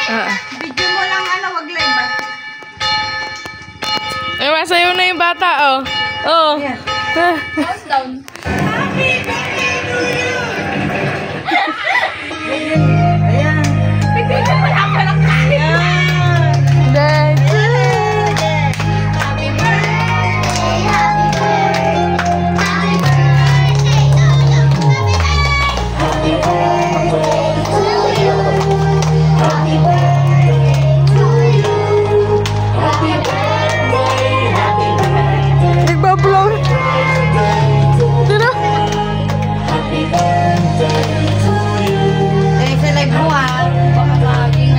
Video mo lang wag live ba? Ay, masayaw na yung bata, oh. Oh. Yeah. Down. Happy birthday to you! Ayan. Bigyan mo lang pa lang tayo. Dad. Happy birthday! Happy birthday! Happy birthday to you! Happy birthday to you! Happy birthday to you! Happy birthday! Happy birthday! Nagbablow. Dito. Happy birthday to you! Eh, sa live mo baka maging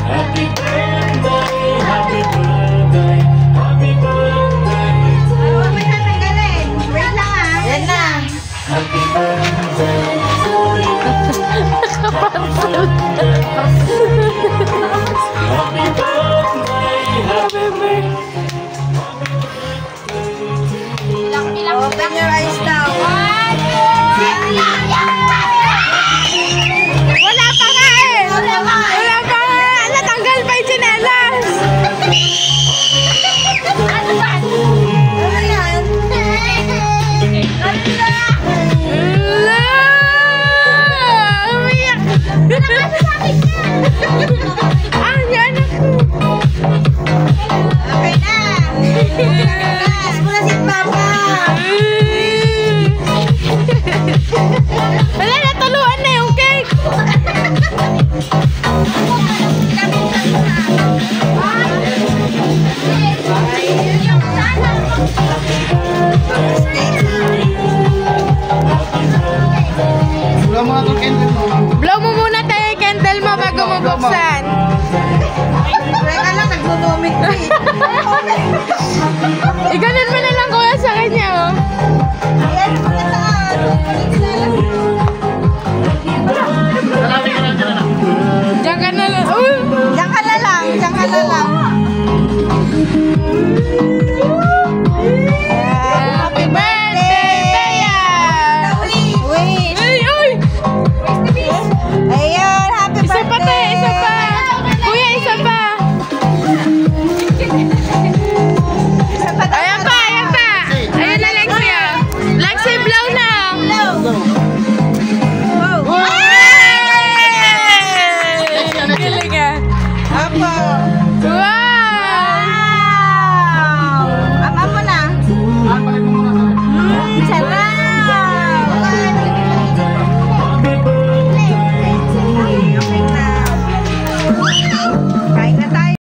Happy birthday, happy birthday, happy birthday to Ano ba may tatanggalin? Wait lang Yan na. happy birthday to you. Happy birthday, happy Open your eyes now. Wala pa nga eh. Wala pa nga. Natanggal pa yung tsinelas. Ano yan? Ala! Umiyak. Ah, yan ako. Okay na. Kiss mo na si Papa. Wala, natuluan na yung cake. Blow mo muna tayo yung candle mo bago mo buksan. Teka lang, nagnunomik na Iganon mo na lang kuya sa kanya, oh. Ayan mo na taas. Diyan ka na lang. Uy! Diyan ka na lang. Diyan ka na lang. Happy birthday, Bea! Wish. Uy, uy! Ayan, happy Isa pa birthday. tayo, isa pa. Kuya, isa pa. Isa pa daw. Ayan pa, ayan pa. Ayan na lang, kuya. Lexi, blow na. Hello. Oh. Galing ah. Apo. Wow!